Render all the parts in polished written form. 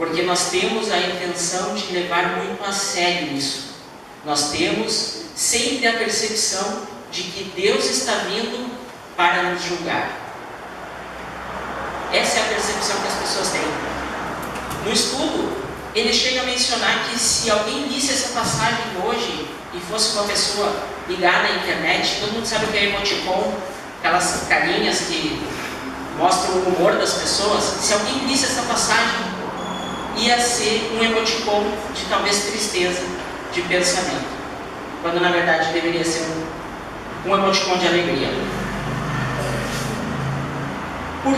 porque nós temos a intenção de levar muito a sério isso. Nós temos sempre a percepção de que Deus está vindo para nos julgar. Essa é a percepção que as pessoas têm. No estudo, ele chega a mencionar que se alguém lisse essa passagem hoje e fosse uma pessoa ligada à internet, todo mundo sabe o que é emoticon, aquelas carinhas que mostram o humor das pessoas. Se alguém lisse essa passagem, ia ser um emoticon de talvez tristeza, de pensamento, quando na verdade deveria ser um emoticon de alegria. Por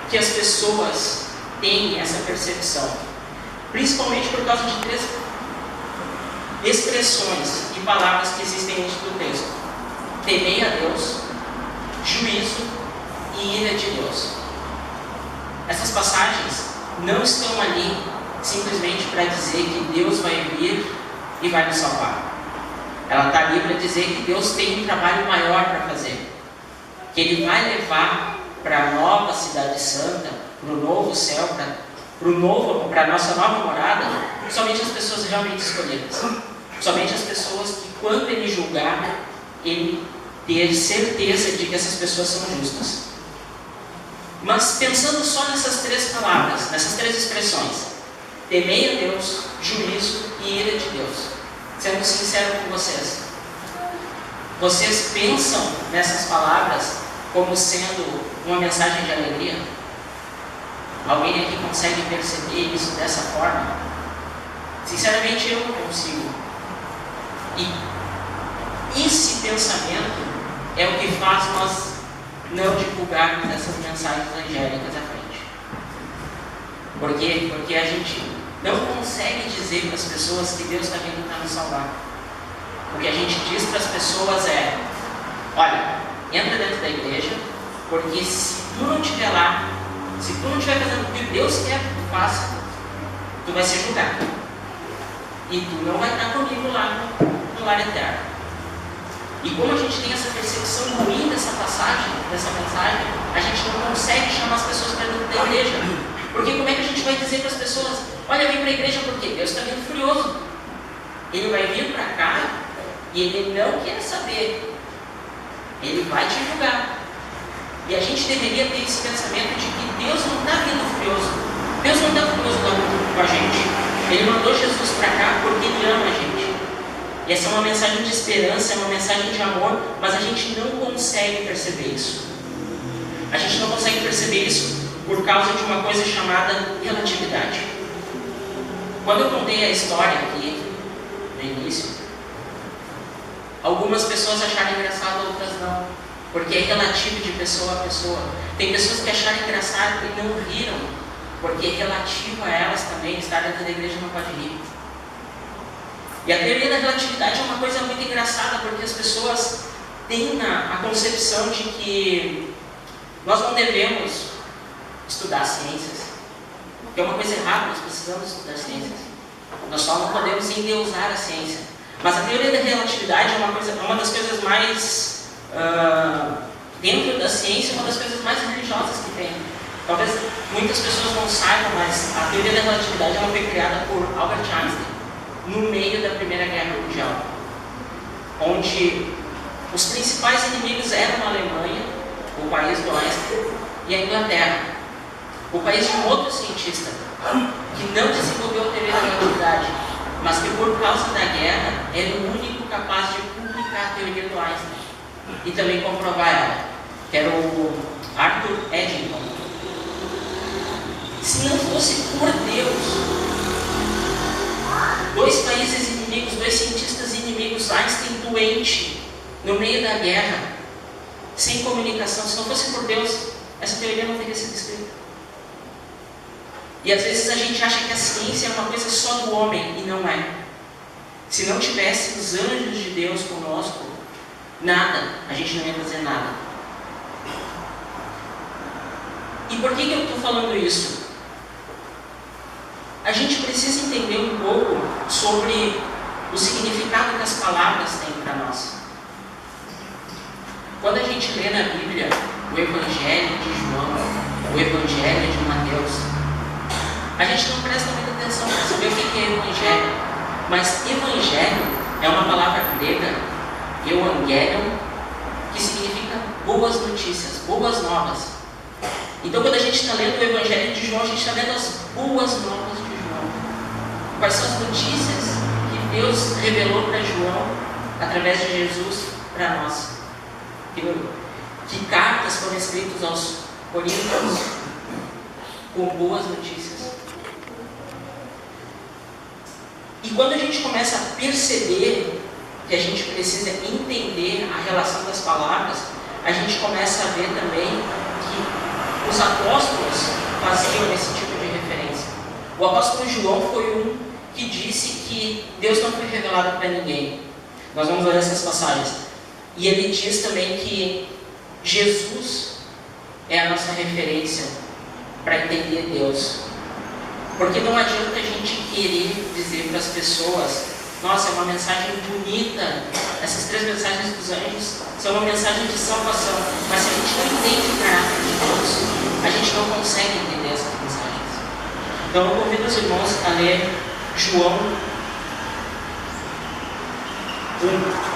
que as pessoas têm essa percepção? Principalmente por causa de 3 expressões e palavras que existem dentro do texto: temei a Deus, juízo e ira de Deus. Essas passagens não estão ali simplesmente para dizer que Deus vai vir e vai nos salvar. Ela está ali para dizer que Deus tem um trabalho maior para fazer, que Ele vai levar para a nova cidade santa, para o novo céu, para a nossa nova morada, somente as pessoas realmente escolhidas, somente as pessoas que, quando Ele julgar, Ele ter certeza de que essas pessoas são justas. Mas pensando só nessas 3 palavras, nessas 3 expressões: temei a Deus, juízo e ira de Deus. Sendo sincero com vocês, vocês pensam nessas palavras como sendo uma mensagem de alegria? Alguém aqui consegue perceber isso dessa forma? Sinceramente, eu não consigo. E esse pensamento é o que faz nós não divulgarmos essas mensagens angélicas à frente. Por quê? Porque a gente não consegue dizer para as pessoas que Deus está vindo para nos salvar. O que a gente diz para as pessoas é: olha, entra dentro da igreja, porque se tu não estiver lá, se tu não estiver fazendo o que Deus quer que tu faça, tu vai ser julgado. E tu não vai estar comigo lá no lar eterno. E como a gente tem essa percepção ruim dessa passagem, dessa mensagem, a gente não consegue chamar as pessoas para dentro da igreja. Porque como é que a gente vai dizer para as pessoas: olha, vem para a igreja porque Deus está vindo furioso. Ele vai vir para cá e Ele não quer saber. Ele vai te julgar. E a gente deveria ter esse pensamento de que Deus não está vindo furioso. Deus não está furioso com a gente. Ele mandou Jesus para cá porque Ele ama a gente. E essa é uma mensagem de esperança, é uma mensagem de amor, mas a gente não consegue perceber isso. A gente não consegue perceber isso por causa de uma coisa chamada relatividade. Quando eu contei a história aqui, no início, algumas pessoas acharam engraçado, outras não, porque é relativo de pessoa a pessoa. Tem pessoas que acharam engraçado e não riram, porque é relativo a elas também. Estar dentro da igreja não pode rir. E a teoria da relatividade é uma coisa muito engraçada, porque as pessoas têm a concepção de que nós não devemos estudar ciências, que é uma coisa errada. Nós precisamos estudar ciências. Nós só não podemos endeusar a ciência. Mas a teoria da relatividade é uma das coisas mais, dentro da ciência, uma das coisas mais religiosas que tem. Talvez muitas pessoas não saibam, mas a teoria da relatividade ela foi criada por Albert Einstein no meio da Primeira Guerra Mundial, onde os principais inimigos eram a Alemanha, o país do Einstein, e a Inglaterra, o país de um outro cientista que não desenvolveu a teoria da relatividade, mas que por causa da guerra era o único capaz de publicar a teoria do Einstein e também comprovar ela, que era o Arthur Eddington. Se não fosse por Deus, 2 países inimigos, 2 cientistas inimigos, Einstein doente, no meio da guerra, sem comunicação, se não fosse por Deus, essa teoria não teria sido escrita. E às vezes a gente acha que a ciência é uma coisa só do homem, e não é. Se não tivesse os anjos de Deus conosco, nada, a gente não ia fazer nada. E por que eu estou falando isso? A gente precisa entender um pouco sobre o significado que as palavras têm para nós. Quando a gente lê na Bíblia o Evangelho de João, o Evangelho de Mateus, A gente não presta muita atenção para saber o que é evangelho. Mas evangelho é uma palavra grega, euangelion, que significa boas notícias, boas novas. Então, quando a gente está lendo o Evangelho de João, a gente está lendo as boas novas de João. Quais são as notícias que Deus revelou para João, através de Jesus, para nós? Que cartas foram escritas aos Coríntios com boas notícias. E quando a gente começa a perceber que a gente precisa entender a relação das palavras, a gente começa a ver também que os apóstolos faziam esse tipo de referência. O apóstolo João foi um que disse que Deus não foi revelado para ninguém. Nós vamos ler essas passagens. E ele diz também que Jesus é a nossa referência para entender Deus. Porque não adianta a gente querer dizer para as pessoas: nossa, é uma mensagem bonita, essas 3 mensagens dos anjos são uma mensagem de salvação, mas se a gente não entende o caráter de Deus, a gente não consegue entender essas mensagens. Então eu convido os irmãos a ler João 1.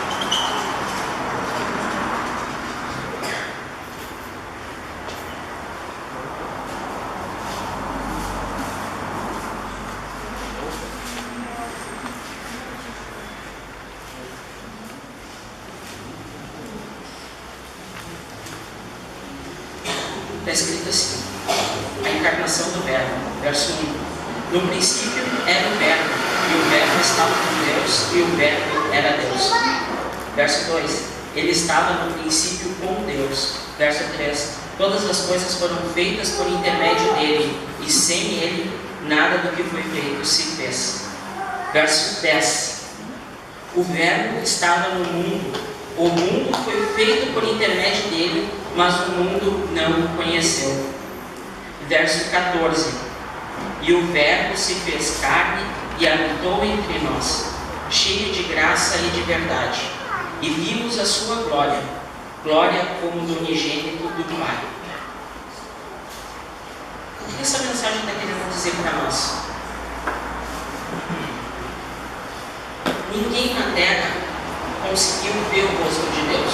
Está escrito assim: a encarnação do Verbo, verso 1. No princípio era o Verbo, e o Verbo estava com Deus, e o Verbo era Deus. Verso 2. Ele estava no princípio com Deus. Verso 3. Todas as coisas foram feitas por intermédio dele, e sem ele nada do que foi feito se fez. Verso 10. O Verbo estava no mundo. O mundo foi feito por intermédio dele, mas o mundo não o conheceu. Verso 14. E o Verbo se fez carne e habitou entre nós, cheio de graça e de verdade. E vimos a sua glória, glória como do unigênito do Pai. O que essa mensagem está querendo dizer para nós? Ninguém na terra conseguiu ver o rosto de Deus.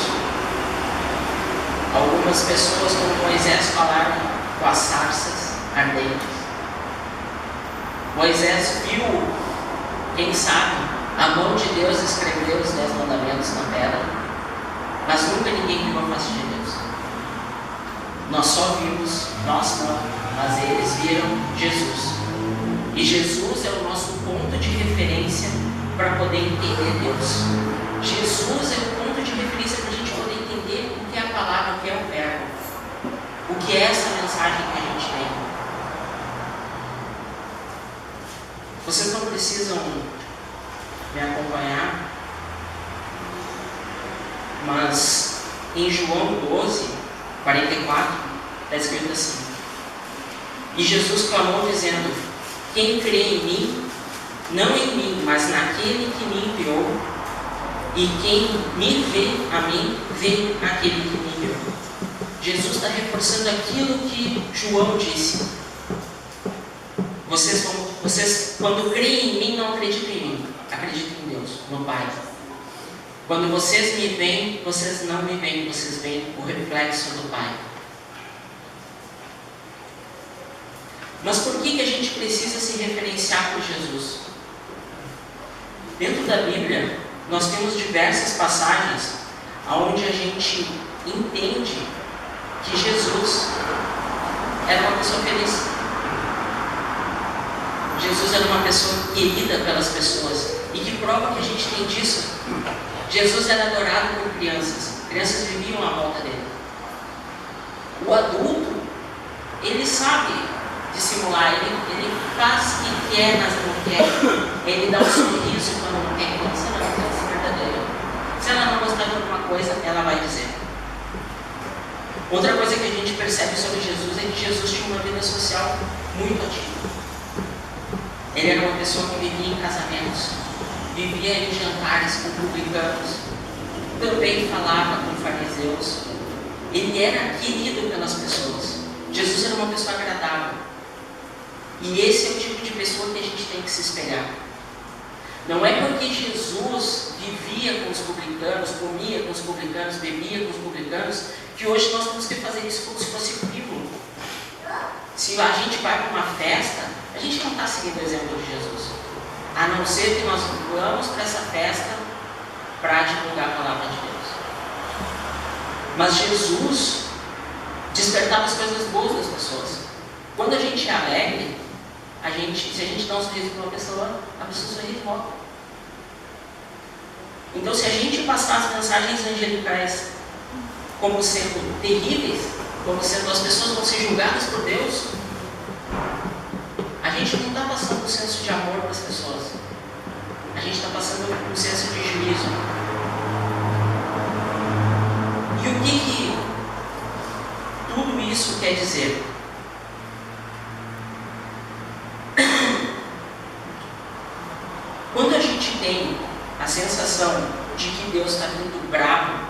Algumas pessoas, como Moisés, falaram com as sarças ardentes. Moisés viu, quem sabe, a mão de Deus escrever os 10 mandamentos na pedra, mas nunca ninguém viu a face de Deus. Nós só vimos, nós não, mas eles viram Jesus. E Jesus é o nosso ponto de referência para poder entender Deus. Jesus é o ponto de referência para a gente poder entender o que é a palavra, o que é o verbo, o que é essa mensagem que a gente tem. Vocês não precisam me acompanhar, mas em João 12, 44, está escrito assim: e Jesus clamou dizendo: quem crê em mim, não em mim, mas naquele que me enviou, e quem me vê a mim, vê aquele que me enviou. Jesus está reforçando aquilo que João disse: vocês quando creem em mim, não acreditam em mim, acreditam em Deus, no Pai. Quando vocês me veem, vocês não me veem, vocês veem o reflexo do Pai. Mas por que a gente precisa se referenciar por Jesus? Dentro da Bíblia, nós temos diversas passagens onde a gente entende que Jesus era uma pessoa feliz. Jesus era uma pessoa querida pelas pessoas. E que prova que a gente tem disso? Jesus era adorado por crianças. Crianças viviam à volta dele. O adulto, ele sabe dissimular, ele faz o que quer, mas não quer. Ele dá um sorriso quando não quer. Isso não é uma criança verdadeira. Se ela não gostar de alguma coisa, ela vai dizer. Outra coisa que a gente percebe sobre Jesus é que Jesus tinha uma vida social muito ativa. Ele era uma pessoa que vivia em casamentos, vivia em jantares com publicanos, também falava com fariseus. Ele era querido pelas pessoas. Jesus era uma pessoa agradável. E esse é o tipo de pessoa que a gente tem que se espelhar. Não é porque Jesus vivia com os publicanos, comia com os publicanos, bebia com os publicanos, que hoje nós temos que fazer isso como se fosse frívolo. Se a gente vai para uma festa, a gente não está seguindo o exemplo de Jesus. A não ser que nós vamos para essa festa para divulgar a palavra de Deus. Mas Jesus despertava as coisas boas das pessoas. Quando a gente é alegre, se a gente dá um sorriso para uma pessoa, a pessoa sorri de volta. Então, se a gente passar as mensagens angelicais como sendo terríveis, como sendo as pessoas vão ser julgadas por Deus, a gente não está passando um senso de amor para as pessoas. A gente está passando um senso de juízo. E o que tudo isso quer dizer? Quando a gente tem a sensação de que Deus está muito bravo,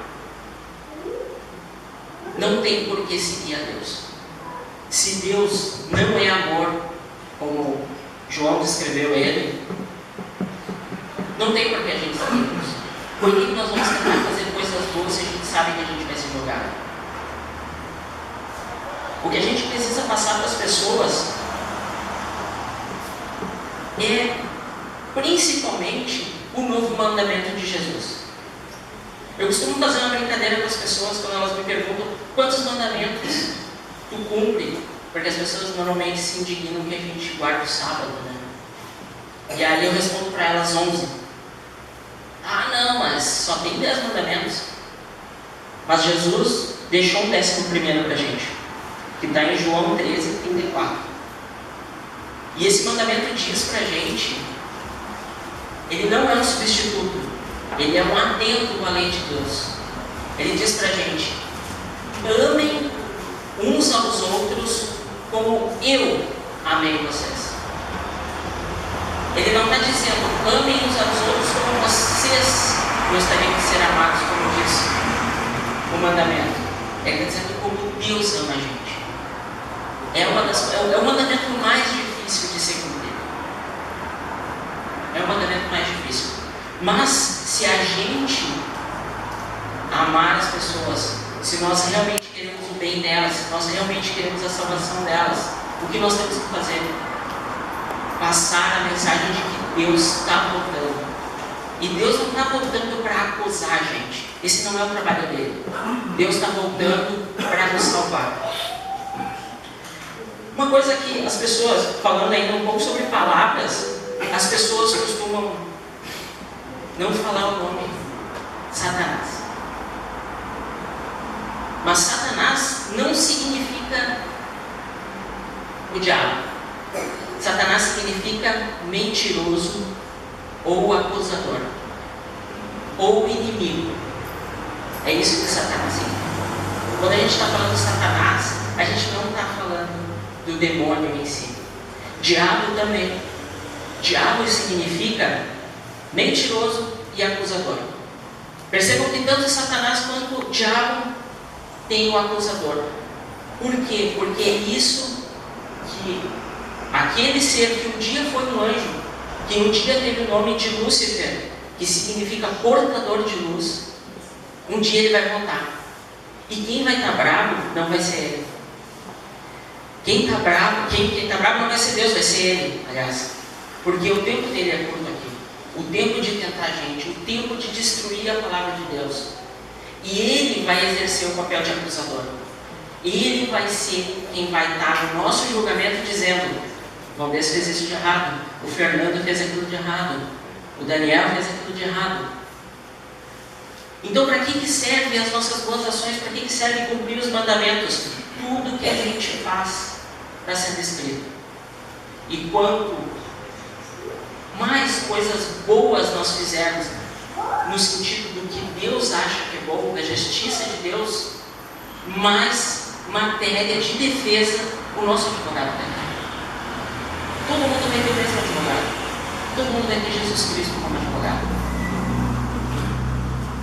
não tem por que seguir a Deus. Se Deus não é amor, como João descreveu ele, não tem por que a gente seguir Deus. Por que nós vamos tentar fazer coisas boas se a gente sabe que a gente vai ser jogado? O que a gente precisa passar para as pessoas é principalmente o novo mandamento de Jesus. Eu costumo fazer uma brincadeira com as pessoas quando elas me perguntam quantos mandamentos tu cumpre, porque as pessoas normalmente se indignam que a gente guarda o sábado, né? E aí eu respondo para elas 11. Ah não, mas só tem 10 mandamentos. Mas Jesus deixou um 11º para a gente, que está em João 13:34. E esse mandamento diz para a gente, ele não é um substituto, ele é um adendo à lei de Deus. Ele diz para a gente: amem uns aos outros como eu amei vocês. Ele não está dizendo amem uns aos outros como vocês gostariam de ser amados, como diz o mandamento. Ele está dizendo como Deus ama a gente. É o mandamento mais difícil de ser cumprido. É o mandamento mais difícil. Mas se a gente amar as pessoas, se nós realmente queremos o bem delas, se nós realmente queremos a salvação delas, o que nós temos que fazer? Passar a mensagem de que Deus está voltando. E Deus não está voltando para acusar a gente. Esse não é o trabalho dele. Deus está voltando para nos salvar. Uma coisa que as pessoas, falando ainda um pouco sobre palavras, as pessoas costumam não falar o nome Satanás. Mas Satanás não significa o diabo. Satanás significa mentiroso ou acusador ou inimigo. É isso que Satanás significa. Quando a gente está falando de Satanás, a gente não está falando do demônio em si. Diabo também. Diabo significa mentiroso e acusador. Percebam que tanto Satanás quanto o diabo tem o acusador. Por quê? Porque é isso que aquele ser que um dia foi um anjo, que um dia teve o nome de Lúcifer, que significa portador de luz, um dia ele vai voltar. E quem vai estar bravo não vai ser ele. Quem está bravo não vai ser Deus, vai ser ele, aliás. Porque o tempo dele é curto aqui. O tempo de tentar a gente, o tempo de destruir a palavra de Deus. E ele vai exercer o papel de acusador. Ele vai ser quem vai estar no nosso julgamento dizendo: o Valdez fez isso de errado, o Fernando fez aquilo de errado, o Daniel fez aquilo de errado. Então, para que servem as nossas boas ações? Para que serve cumprir os mandamentos? Tudo que a gente faz está sendo escrito. E quanto mais coisas boas nós fizermos, no sentido do que Deus acha que é bom, da justiça de Deus, mais matéria de defesa o nosso advogado tem. Todo mundo vai ter o mesmo advogado. Todo mundo vai ter Jesus Cristo como advogado.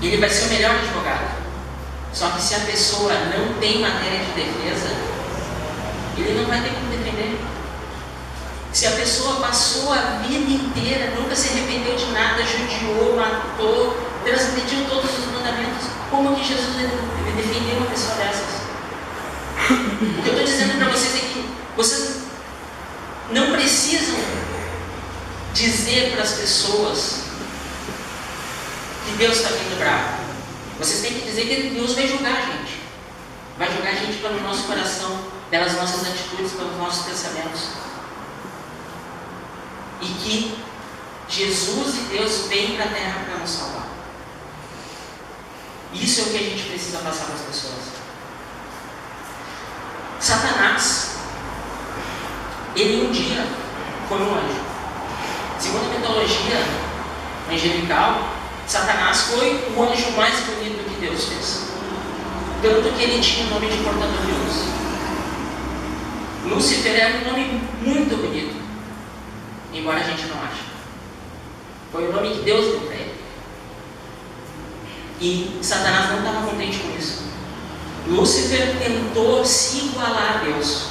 Ele vai ser o melhor advogado. Só que se a pessoa não tem matéria de defesa, ele não vai ter como defender. Se a pessoa passou a vida inteira, nunca se arrependeu de nada, judiou, matou, transgrediu todos os mandamentos, como que Jesus deve defender uma pessoa dessas? O que eu estou dizendo para vocês é que vocês não precisam dizer para as pessoas que Deus está vindo bravo. Vocês têm que dizer que Deus vai julgar a gente. Vai julgar a gente pelo nosso coração, pelas nossas atitudes, pelos nossos pensamentos. E que Jesus e Deus vêm para a terra para nos salvar. Isso é o que a gente precisa passar para as pessoas. Satanás, ele um dia foi um anjo. Segundo a mitologia angelical, Satanás foi o anjo mais bonito que Deus fez. Tanto que ele tinha o nome de portador de luz. Lúcifer era um nome muito bonito, embora a gente não ache. Foi o nome que Deus deu para ele. E Satanás não estava contente com isso. Lúcifer tentou se igualar a Deus.